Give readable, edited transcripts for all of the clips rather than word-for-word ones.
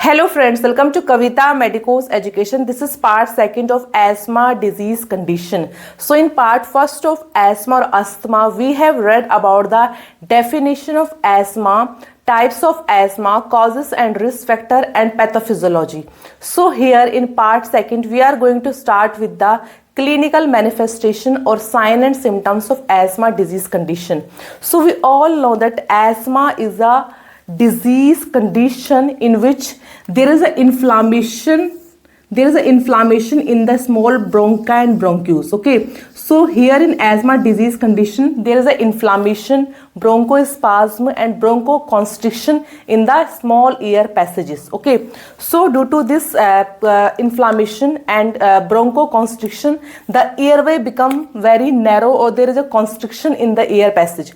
Hello friends, welcome to Kavita Medicos Education. This is part second of asthma disease condition. So in part first of asthma or asthma, we have read about the definition of asthma, types of asthma, causes and risk factor and pathophysiology. So here in part second, we are going to start with the clinical manifestation or sign and symptoms of asthma disease condition. So we all know that asthma is a disease condition in which there is an inflammation in the small bronchi and bronchus. Okay, so here in asthma disease condition there is an inflammation, bronchospasm and bronchoconstriction in the small air passages. Okay, so due to this inflammation and bronchoconstriction, the airway become very narrow, or there is a constriction in the air passage.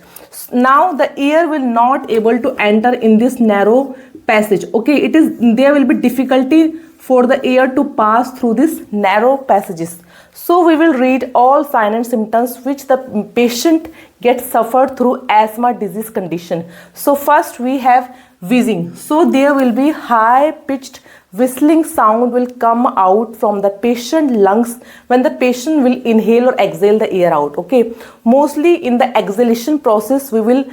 Now the air will not able to enter in this narrow passage. Okay, there will be difficulty for the air to pass through these narrow passages. So we will read all signs and symptoms which the patient gets suffered through asthma disease condition. So first we have wheezing. So there will be high pitched whistling sound will come out from the patient lungs when the patient will inhale or exhale the air out. Okay, mostly in the exhalation process we will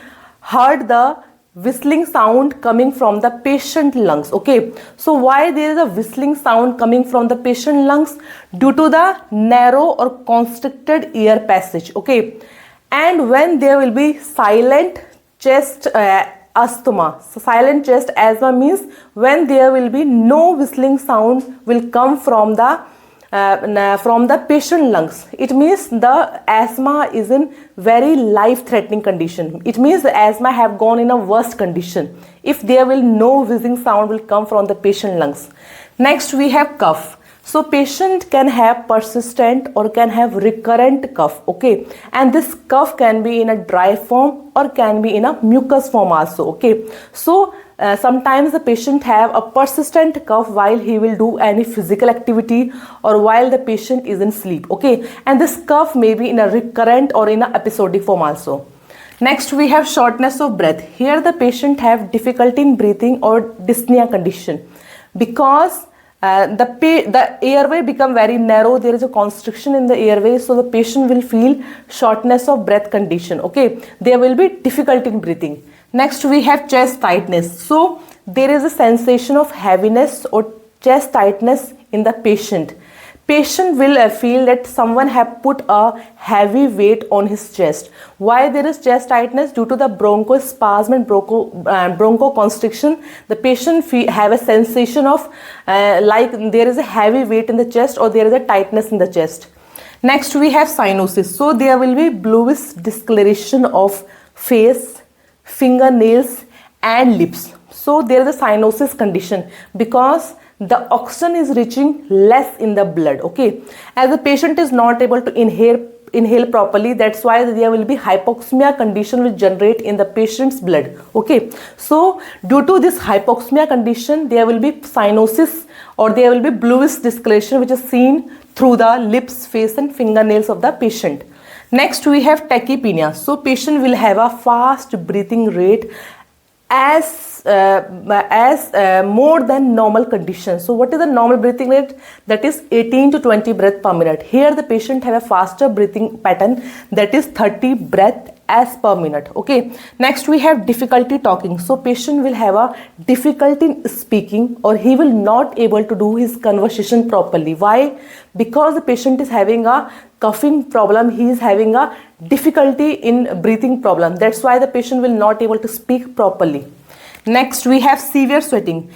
heard the whistling sound coming from the patient lungs. Okay, so why there is a whistling sound coming from the patient lungs? Due to the narrow or constricted air passage. Okay, and when there will be silent chest asthma. So silent chest asthma means when there will be no whistling sound will come from the patient lungs. It means the asthma is in very life-threatening condition. It means the asthma have gone in a worst condition if there will no whistling sound will come from the patient lungs. Next we have cough. So patient can have persistent or can have recurrent cough. Okay, and this cough can be in a dry form or can be in a mucus form also. Okay, so sometimes the patient have a persistent cough while he will do any physical activity or while the patient is in sleep. Okay, and this cough may be in a recurrent or in a episodic form also. Next we have shortness of breath. Here the patient have difficulty in breathing or dyspnea condition because the airway become very narrow. There is a constriction in the airway, so the patient will feel shortness of breath condition. Okay, there will be difficulty in breathing. Next we have chest tightness. So there is a sensation of heaviness or chest tightness in the patient. Patient will feel that someone have put a heavy weight on his chest. Why there is chest tightness? Due to the bronchospasm and bronchoconstriction, the patient have a sensation of like there is a heavy weight in the chest or there is a tightness in the chest. Next we have cyanosis. So there will be bluish discoloration of face, fingernails and lips. So there is a cyanosis condition because the oxygen is reaching less in the blood. Okay, as the patient is not able to inhale properly, that's why there will be hypoxemia condition will generate in the patient's blood. Okay, so due to this hypoxemia condition there will be cyanosis or there will be bluish discoloration which is seen through the lips, face and fingernails of the patient. Next we have tachypnea. So patient will have a fast breathing rate as more than normal condition. So what is the normal breathing rate? That is 18 to 20 breath per minute. Here the patient have a faster breathing pattern, that is 30 breath as per minute. Okay, next we have difficulty talking. So patient will have a difficulty in speaking or he will not able to do his conversation properly. Why? Because the patient is having a coughing problem, he is having a difficulty in breathing problem. That's why the patient will not able to speak properly. Next we have severe sweating.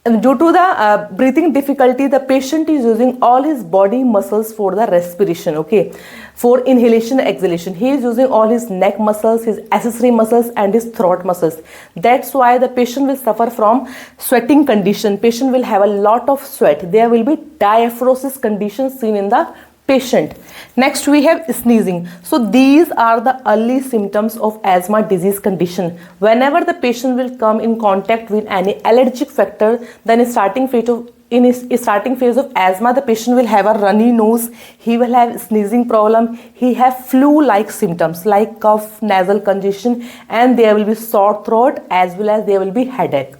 And due to the breathing difficulty, the patient is using all his body muscles for the respiration. Okay, for inhalation and exhalation he is using all his neck muscles, his accessory muscles and his throat muscles. That's why the patient will suffer from sweating condition. Patient will have a lot of sweat. There will be diaphoresis condition seen in the patient. Next we have sneezing. So these are the early symptoms of asthma disease condition. Whenever the patient will come in contact with any allergic factor, then in starting phase of asthma, the patient will have a runny nose, he will have sneezing problem, he have flu-like symptoms like cough, nasal congestion, and there will be sore throat as well as there will be headache.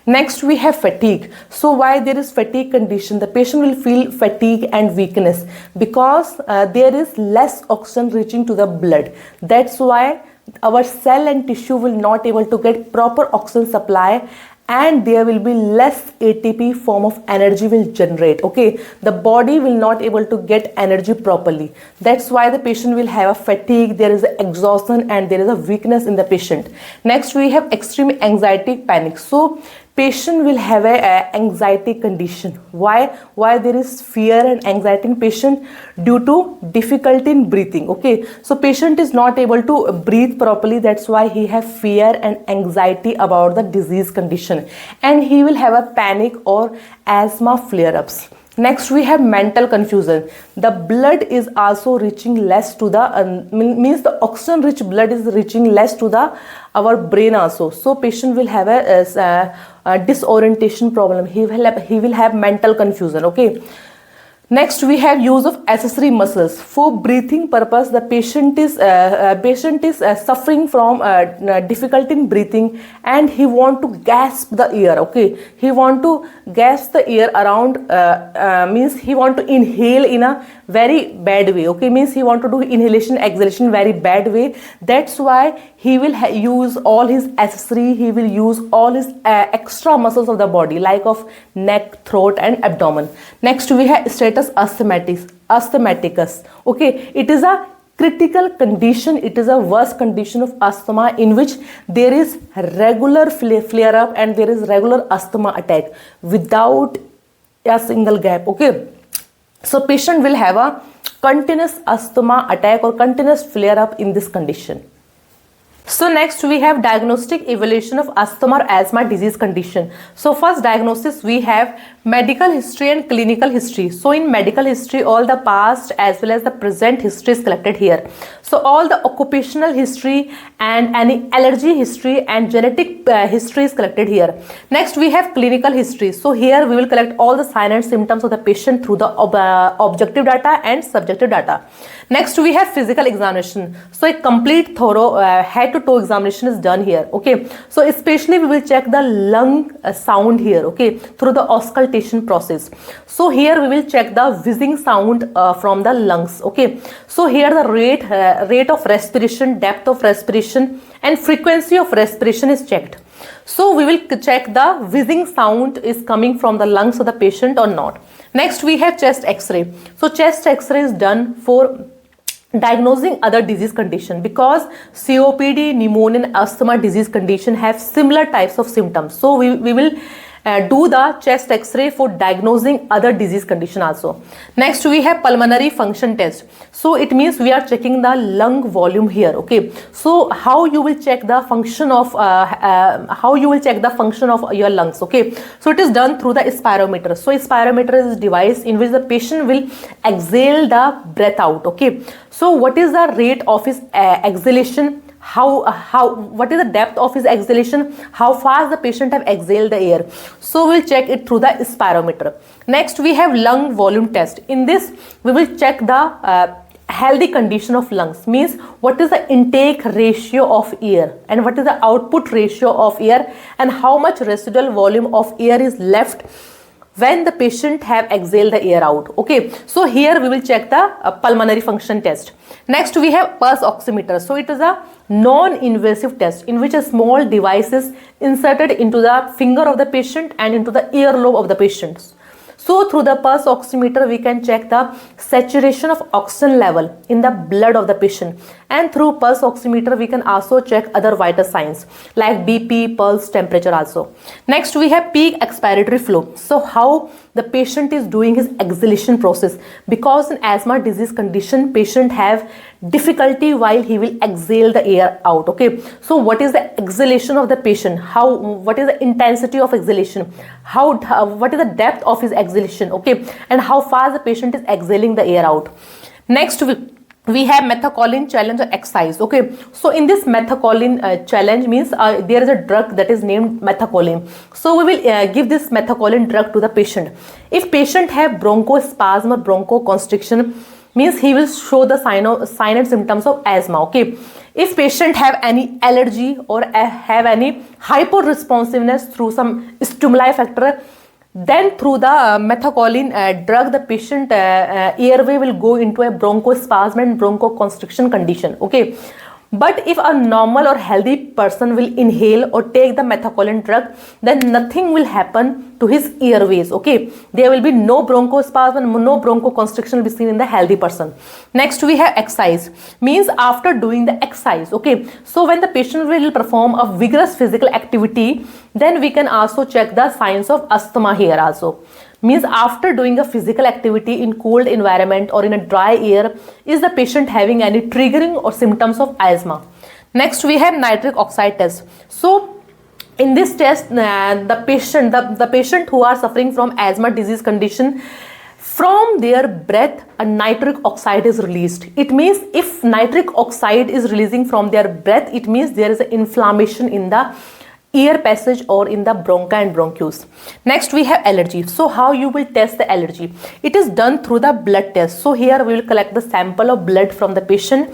Next, we have fatigue. So why there is fatigue condition? The patient will feel fatigue and weakness because there is less oxygen reaching to the blood. That's why our cell and tissue will not able to get proper oxygen supply, and there will be less ATP form of energy will generate. Okay, the body will not able to get energy properly. That's why the patient will have a fatigue, there is a exhaustion, and there is a weakness in the patient. Next, we have extreme anxiety, panic. So patient will have a anxiety condition. Why there is fear and anxiety in patient? Due to difficulty in breathing. Okay, so patient is not able to breathe properly. That's why he have fear and anxiety about the disease condition, and he will have a panic or asthma flare-ups. Next, we have mental confusion. The blood is also reaching less to the means the oxygen rich blood is reaching less to the our brain also. So patient will have a disorientation problem. He will have mental confusion. Okay. Next, we have use of accessory muscles. For breathing purpose, the patient is suffering from difficulty in breathing, and he want to gasp the air. Okay, he want to gasp the air around, means he want to inhale in a very bad way. Okay, means he want to do inhalation exhalation very bad way. That's why he will use all his accessory. He will use all his extra muscles of the body, like of neck, throat, and abdomen. Next, we have status asthmaticus. Okay, it is a critical condition. It is a worse condition of asthma in which there is regular flare up and there is regular asthma attack without a single gap. Okay, so patient will have a continuous asthma attack or continuous flare up in this condition. So next, we have diagnostic evaluation of asthma or asthma disease condition. So first diagnosis, we have medical history and clinical history. So in medical history, all the past as well as the present history is collected here. So all the occupational history and any allergy history and genetic history is collected here. Next, we have clinical history. So here we will collect all the signs and symptoms of the patient through the objective data and subjective data. Next, we have physical examination. So a complete thorough head to toe examination is done here. Okay, so especially we will check the lung sound here. Okay, through the auscultation process. So here we will check the wheezing sound from the lungs. Okay, so here the rate of respiration, depth of respiration, and frequency of respiration is checked. So we will check the wheezing sound is coming from the lungs of the patient or not. Next, we have chest x-ray. So chest x-ray is done for diagnosing other disease condition because COPD, pneumonia, and asthma disease condition have similar types of symptoms. So we will do the chest x-ray for diagnosing other disease condition also. Next, we have pulmonary function test. So it means we are checking the lung volume here. Okay, so how you will check the function of your lungs. Okay, so it is done through the spirometer. So spirometer is a device in which the patient will exhale the breath out. Okay, so what is the rate of his exhalation? What is the depth of his exhalation, how fast the patient have exhaled the air. So we'll check it through the spirometer. Next, we have lung volume test. In this, we will check the healthy condition of lungs, means what is the intake ratio of air and what is the output ratio of air and how much residual volume of air is left when the patient have exhaled the air out. Okay, so here we will check the pulmonary function test. Next, we have pulse oximeter. So it is a non-invasive test in which a small device is inserted into the finger of the patient and into the earlobe of the patient. So through the pulse oximeter, we can check the saturation of oxygen level in the blood of the patient, and through pulse oximeter we can also check other vital signs like BP, pulse, temperature also. Next, we have peak expiratory flow. So how the patient is doing his exhalation process, because in asthma disease condition patient have difficulty while he will exhale the air out. Okay, so what is the exhalation of the patient, what is the intensity of exhalation, what is the depth of his exhalation, okay, and how fast the patient is exhaling the air out. Next, we have methacholine challenge or exercise. Okay, so in this methacholine challenge means there is a drug that is named methacholine. So we will give this methacholine drug to the patient. If patient have bronchospasm or bronchoconstriction, means he will show the sign and symptoms of asthma. Okay, if patient have any allergy or have any hyper-responsiveness through some stimuli factor, then through the methacholine drug, the patient airway will go into a bronchospasm and bronchoconstriction condition. Okay, but if a normal or healthy person will inhale or take the methacholine drug, then nothing will happen to his airways. Okay, there will be no bronchospasm and no bronchoconstriction will be seen in the healthy person. Next we have exercise, means after doing the exercise. Okay, so when the patient will perform a vigorous physical activity, then we can also check the signs of asthma here also. Means after doing a physical activity in cold environment or in a dry air, is the patient having any triggering or symptoms of asthma. Next we have nitric oxide test. So in this test, the patient who are suffering from asthma disease condition, from their breath a nitric oxide is released. It means if nitric oxide is releasing from their breath, it means there is an inflammation in the air passage or in the bronchi and bronchus. Next we have allergy. So how you will test the allergy? It is done through the blood test. So here we will collect the sample of blood from the patient,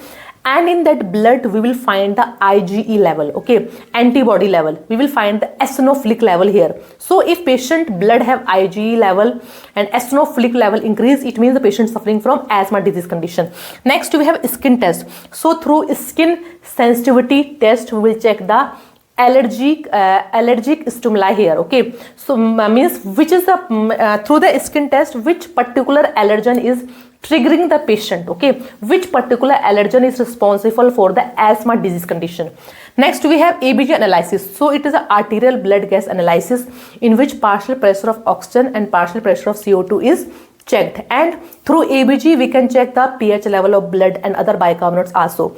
and in that blood we will find the IgE level. Okay, antibody level. We will find the eosinophilic level here. So if patient blood have IgE level and eosinophilic level increase, it means the patient suffering from asthma disease condition. Next we have skin test. So through skin sensitivity test we will check the allergic stimuli here. Okay, so means which is the through the skin test which particular allergen is triggering the patient. Okay, which particular allergen is responsible for the asthma disease condition. Next we have ABG analysis. So it is an arterial blood gas analysis in which partial pressure of oxygen and partial pressure of CO2 is checked, and through ABG we can check the pH level of blood and other bicarbonates also.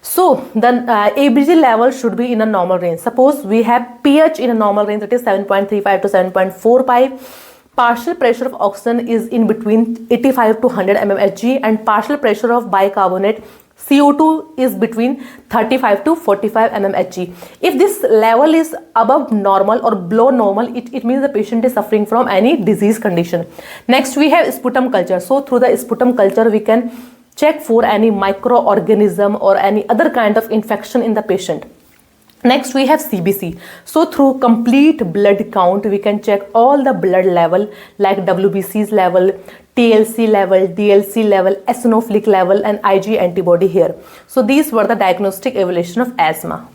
So then ABG level should be in a normal range. Suppose we have pH in a normal range, that is 7.35 to 7.45. Partial pressure of oxygen is in between 85 to 100 mmHg, and partial pressure of bicarbonate CO2 is between 35 to 45 mmHg. If this level is above normal or below normal, it means the patient is suffering from any disease condition. Next we have sputum culture. So through the sputum culture we can check for any microorganism or any other kind of infection in the patient. Next we have CBC. So through complete blood count we can check all the blood level like WBC's level, TLC level, DLC level, eosinophilic level and Ig antibody here. So these were the diagnostic evaluation of asthma.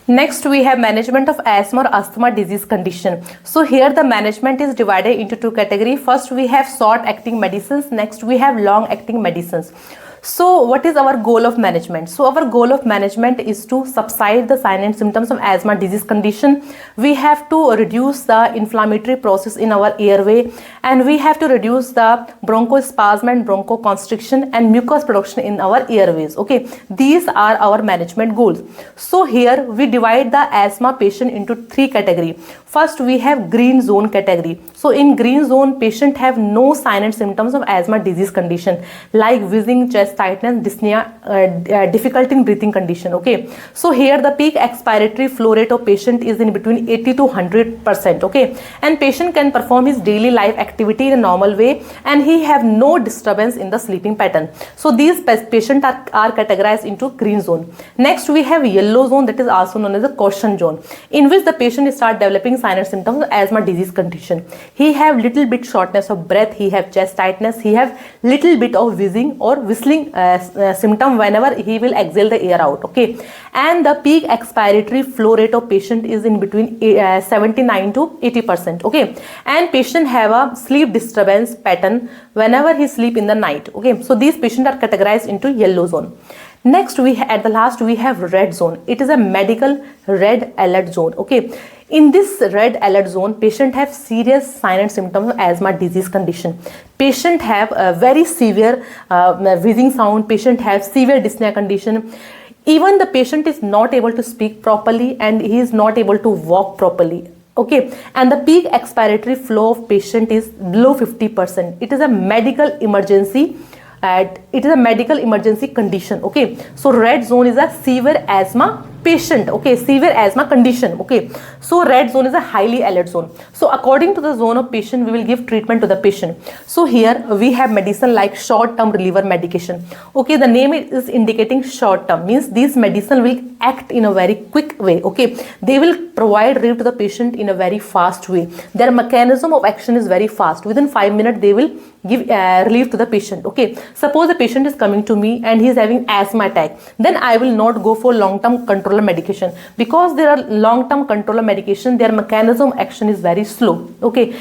Next we have management of asthma or asthma disease condition. So here the management is divided into two categories. First we have short acting medicines, next we have long acting medicines. So what is our goal of management? So our goal of management is to subside the signs and symptoms of asthma disease condition. We have to reduce the inflammatory process in our airway, and we have to reduce the bronchospasm and bronchoconstriction and mucus production in our airways. Okay, these are our management goals. So here we divide the asthma patient into three categories. First we have green zone category. So in green zone patient have no signs and symptoms of asthma disease condition like wheezing, chest tightness, dyspnea, difficulty in breathing condition. Okay, so here the peak expiratory flow rate of patient is in between 80 to 100%. Okay, and patient can perform his daily life activity in a normal way and he have no disturbance in the sleeping pattern. So these patients are categorized into green zone. Next we have yellow zone, that is also known as the caution zone, in which the patient start developing signs and symptoms of asthma disease condition. He have little bit shortness of breath, he have chest tightness, he have little bit of wheezing or whistling symptom whenever he will exhale the air out. Okay, and the peak expiratory flow rate of patient is in between 79 to 80%. Okay, and patient have a sleep disturbance pattern whenever he sleep in the night. Okay, so these patients are categorized into yellow zone. Next at the last we have red zone. It is a medical red alert zone. Okay, in this red alert zone patient have serious signs and symptoms of asthma disease condition. Patient have a very severe wheezing sound, patient have severe dyspnea condition. Even the patient is not able to speak properly and he is not able to walk properly. Okay, and the peak expiratory flow of patient is below 50%. It is a medical emergency. it is a medical emergency condition. Okay, so red zone is a severe asthma patient. Okay, severe asthma condition. Okay, so red zone is a highly alert zone. So according to the zone of patient, we will give treatment to the patient. So here we have medicine like short term reliever medication. Okay, the name is indicating short term, means these medicine will act in a very quick way. Okay, they will provide relief to the patient in a very fast way. Their mechanism of action is very fast. Within 5 minutes they will give relief to the patient. Okay, suppose the patient is coming to me and he is having asthma attack, then I will not go for long term controller medication, because there are long term controller medication, their mechanism of action is very slow. Okay,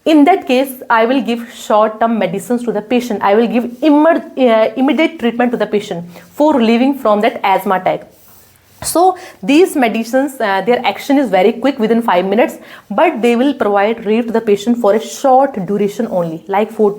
in that case I will give short term medicines to the patient. I will give immediate treatment to the patient for relieving from that asthma attack. So these medicines, their action is very quick, within 5 minutes, but they will provide relief to the patient for a short duration only, like for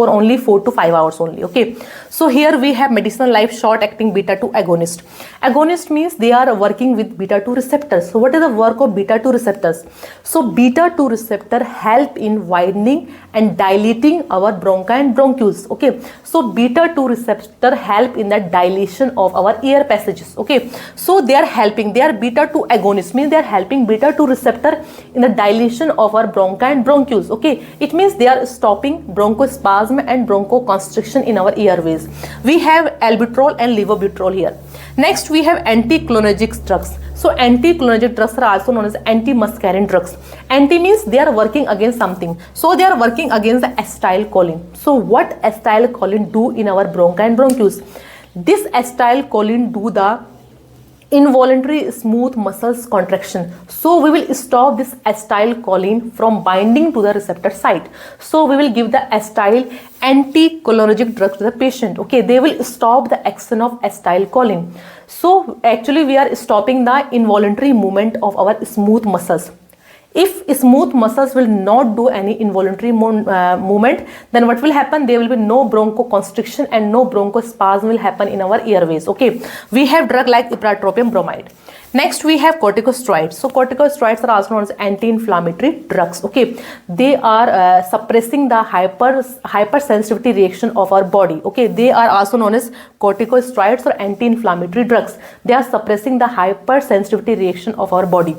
only 4 to 5 hours only. Okay, so here we have medicinal like short acting beta 2 agonist. Agonist means they are working with beta 2 receptors. So what is the work of beta 2 receptors? So beta 2 receptor help in widening and dilating our bronchi and bronchioles. Okay, so beta 2 receptor help in the dilation of our air passages. Okay, so they are helping, they are beta 2 agonist, means they are helping beta 2 receptor in the dilation of our bronchi and bronchioles. Okay, it means they are stopping bronchospasm and bronchoconstriction in our airways. We have albuterol and levobuterol here. Next we have anticholinergic drugs. So anticholinergic drugs are also known as anti-muscarine drugs. Anti means they are working against something. So they are working against the acetylcholine. So what acetylcholine do in our bronchi and bronchioles? This acetylcholine do the involuntary smooth muscles contraction. So we will stop this acetylcholine from binding to the receptor site. So we will give the acetyl anticholinergic drugs to the patient. Okay, they will stop the action of acetylcholine. So actually we are stopping the involuntary movement of our smooth muscles. If smooth muscles will not do any involuntary movement, then what will happen? There will be no bronchoconstriction and no bronchospasm will happen in our airways. Okay, we have drug like ipratropium bromide. Next we have corticosteroids. So corticosteroids are also known as anti-inflammatory drugs. Okay, they are suppressing the hypersensitivity reaction of our body. Okay, they are also known as corticosteroids or anti-inflammatory drugs. They are suppressing the hypersensitivity reaction of our body.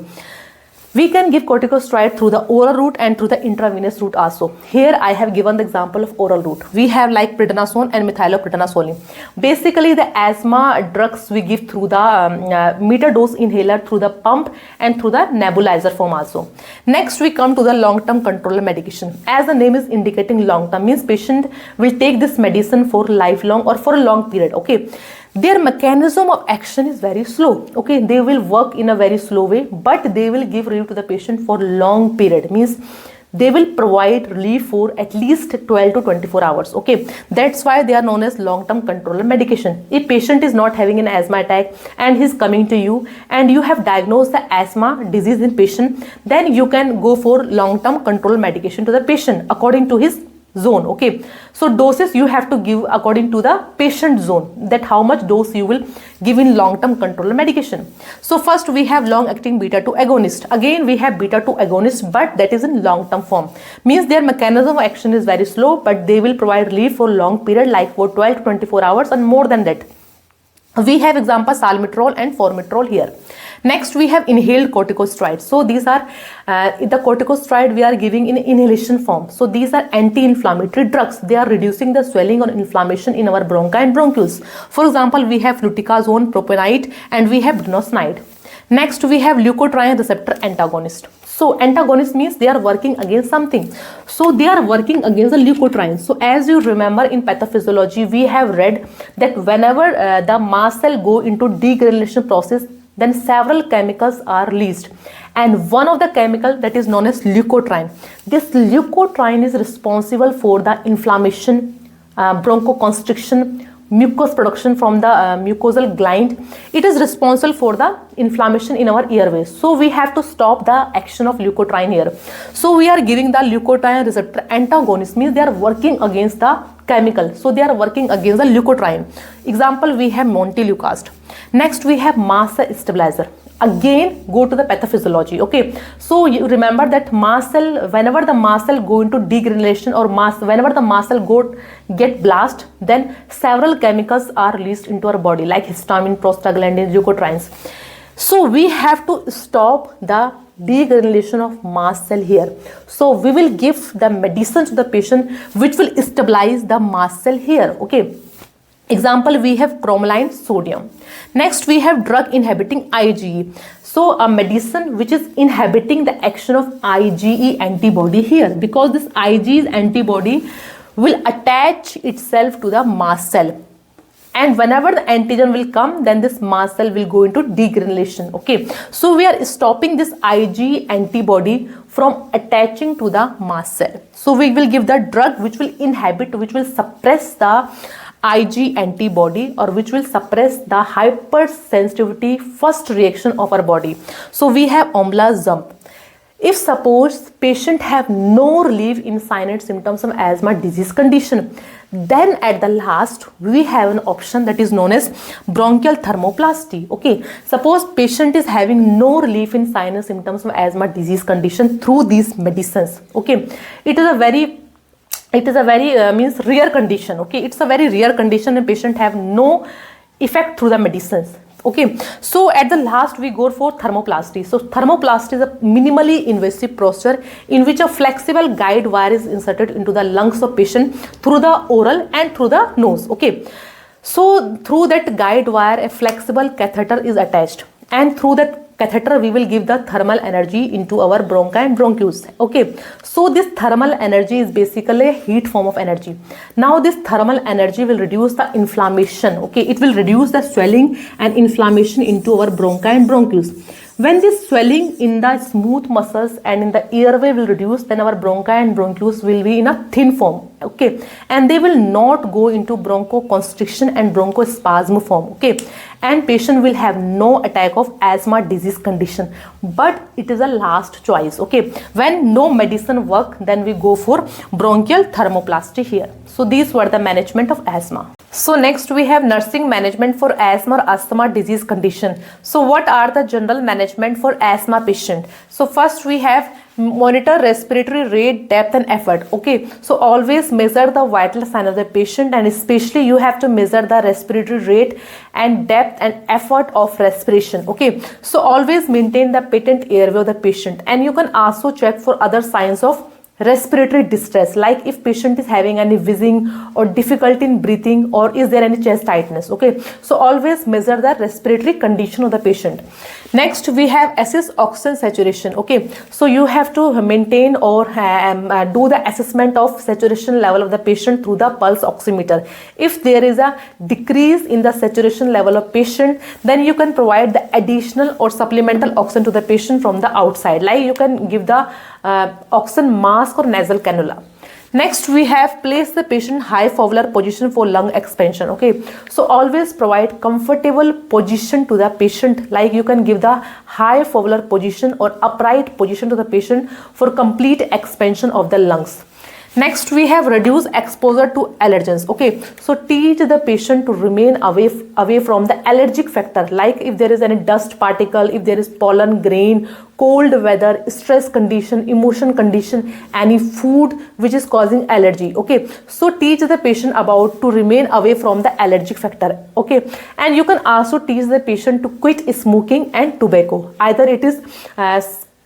We can give corticosteroid through the oral route and through the intravenous route also. Here I have given the example of oral route. We have like prednisone and methylprednisolone. Basically the asthma drugs we give through the meter dose inhaler, through the pump and through the nebulizer form also. Next we come to the long-term controller medication. As the name is indicating long-term, means patient will take this medicine for lifelong or for a long period. Okay, their mechanism of action is very slow. Okay, they will work in a very slow way, but they will give relief to the patient for long period, means they will provide relief for at least 12 to 24 hours. Okay, that's why they are known as long-term controller medication. If patient is not having an asthma attack and he's coming to you and you have diagnosed the asthma disease in patient, then you can go for long-term control medication to the patient according to his zone. Okay, so doses you have to give according to the patient zone, that how much dose you will give in long-term controller medication. So first we have long-acting beta 2 agonist. Again we have beta 2 agonist, but that is in long-term form, means their mechanism of action is very slow, but they will provide relief for long period like for 12 to 24 hours and more than that. We have example salmeterol and formoterol here. Next we have inhaled corticosteroids. So these are the corticosteroid we are giving in inhalation form. So these are anti-inflammatory drugs. They are reducing the swelling or inflammation in our bronchi and bronchioles. For example, we have fluticasone, propionate, and we have brenosinide. Next we have leukotriene receptor antagonist. So antagonist means they are working against something. So they are working against the leukotriene. So as you remember in pathophysiology, we have read that whenever the mast cell go into degranulation process, then several chemicals are released, and one of the chemical that is known as leukotriene. This leukotriene is responsible for the inflammation, bronchoconstriction, mucus production from the mucosal gland. It is responsible for the inflammation in our airways. So we have to stop the action of leukotriene here. So we are giving the leukotriene receptor antagonist, means they are working against the chemical. So they are working against the leukotriene. Example we have montelukast. Next we have mast cell stabilizer. again go to the pathophysiology. Okay, so you remember that mast cell, whenever the mast cell go into degranulation or whenever the mast cell get blast, then several chemicals are released into our body like histamine, prostaglandins, leukotrienes. So we have to stop the degranulation of mast cell here. So we will give the medicine to the patient which will stabilize the mast cell here. Okay, example, we have cromolyn, sodium. Next we have drug inhibiting IgE. So a medicine which is inhibiting the action of IgE antibody here, because this IgE antibody will attach itself to the mast cell, and whenever the antigen will come, then this mast cell will go into degranulation. Okay, so we are stopping this IgE antibody from attaching to the mast cell. So we will give the drug which will inhibit, which will suppress the IgE antibody, or which will suppress the hypersensitivity first reaction of our body. So we have omalizumab. If suppose patient have no relief in sign and symptoms of asthma disease condition, then at the last we have an option that is known as bronchial thermoplasty. Okay, suppose patient is having no relief in sign and symptoms of asthma disease condition through these medicines. Okay, it is a very means rare condition. Okay, it's a very rare condition and patient have no effect through the medicines. Okay, so at the last we go for thermoplasty. So thermoplasty is a minimally invasive procedure in which a flexible guide wire is inserted into the lungs of patient through the oral and through the nose. Okay, so through that guide wire a flexible catheter is attached, and through that catheter we will give the thermal energy into our bronchi and bronchus. Okay, so this thermal energy is basically a heat form of energy. Now this thermal energy will reduce the inflammation. Okay, it will reduce the swelling and inflammation into our bronchi and bronchus. When this swelling in the smooth muscles and in the airway will reduce, then our bronchi and bronchus will be in a thin form. Okay, and they will not go into bronchoconstriction and bronchospasm form. Okay, and patient will have no attack of asthma disease condition, but it is a last choice. Okay, when no medicine work, then we go for bronchial thermoplasty here. So these were the management of asthma. So next we have nursing management for asthma or asthma disease condition. So what are the general management for asthma patient? So first we have monitor respiratory rate, depth and effort. Okay, so always measure the vital sign of the patient, and especially you have to measure the respiratory rate and depth and effort of respiration. Okay, so always maintain the patent airway of the patient, and you can also check for other signs of respiratory distress, like if patient is having any wheezing or difficulty in breathing, or is there any chest tightness. Okay, so always measure the respiratory condition of the patient. Next we have assess oxygen saturation. Okay, so you have to maintain or do the assessment of saturation level of the patient through the pulse oximeter. If there is a decrease in the saturation level of patient, then you can provide the additional or supplemental oxygen to the patient from the outside, like you can give the oxygen mask or nasal cannula. Next we have place the patient high fovea position for lung expansion. Okay, so always provide comfortable position to the patient, like you can give the high fovea position or upright position to the patient for complete expansion of the lungs. Next we have reduce exposure to allergens. Okay, so teach the patient to remain away from the allergic factor, like if there is any dust particle, if there is pollen grain, cold weather, stress condition, emotion condition, any food which is causing allergy. Okay, so teach the patient about to remain away from the allergic factor. Okay, and you can also teach the patient to quit smoking and tobacco, either it is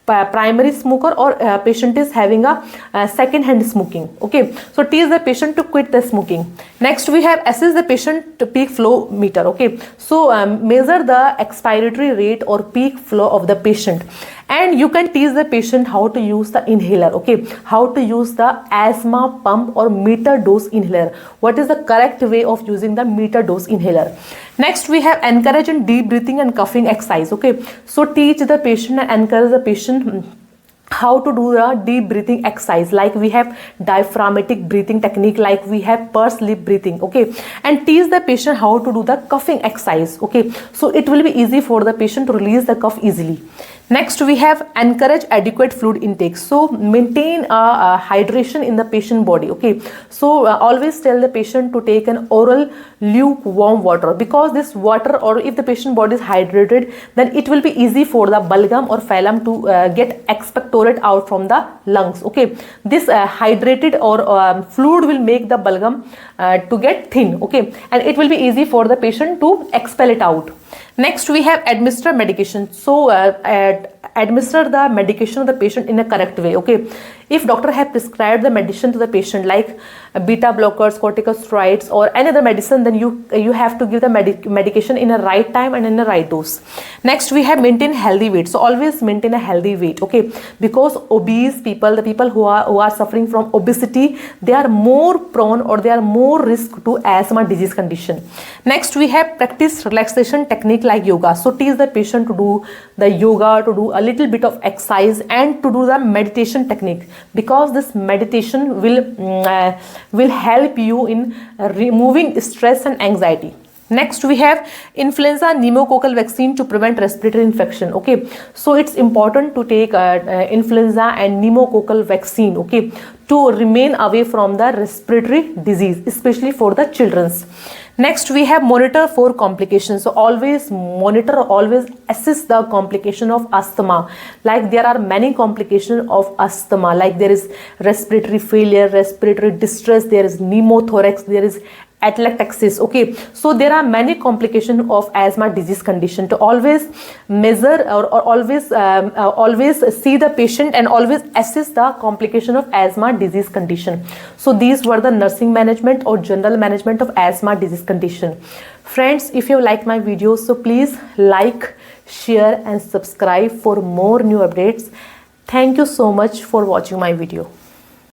primary smoker or patient is having a second hand smoking. Okay, so teach the patient to quit the smoking. Next we have assess the patient to peak flow meter. Okay, so measure the expiratory rate or peak flow of the patient, and you can teach the patient how to use the inhaler. Okay, how to use the asthma pump or meter dose inhaler. What is the correct way of using the meter dose inhaler? Next we have encourage in deep breathing and coughing exercise. Okay, so teach the patient and encourage the patient how to do the deep breathing exercise, like we have diaphragmatic breathing technique, like we have pursed lip breathing, okay, and teach the patient how to do the coughing exercise, okay, so it will be easy for the patient to release the cough easily. Next, we have encourage adequate fluid intake, so maintain a hydration in the patient body, okay, so always tell the patient to take an oral lukewarm water, because this water, or if the patient body is hydrated, then it will be easy for the bulgum or phlegm to get expectorate out from the lungs, okay. This hydrated or fluid will make the bulgum to get thin, okay, and it will be easy for the patient to expel it out. Next, we have administer medication. So administer the medication of the patient in a correct way, okay. If doctor have prescribed the medicine to the patient, like beta blockers, corticosteroids, or any other medicine, then you have to give the medication in a right time and in a right dose. Next, we have maintain healthy weight. So always maintain a healthy weight, okay, because obese people, the people who are suffering from obesity, they are more prone, or they are more risk to asthma disease condition. Next, we have practice relaxation technique like yoga. So teach the patient to do the yoga, to do a little bit of exercise, and to do the meditation technique, because this meditation will help you in removing stress and anxiety. Next, we have influenza pneumococcal vaccine to prevent respiratory infection, okay. So it's important to take influenza and pneumococcal vaccine, okay, to remain away from the respiratory disease, especially for the children's. Next, we have monitor for complications. So always monitor, always assess the complication of asthma. Like there are many complications of asthma, like there is respiratory failure, respiratory distress, there is pneumothorax, there is atelectasis, okay. So there are many complications of asthma disease condition. To always measure or always see the patient and always assess the complication of asthma disease condition. So these were the nursing management or general management of asthma disease condition. Friends, if you like my videos, so please like, share and subscribe for more new updates. Thank you so much for watching my video.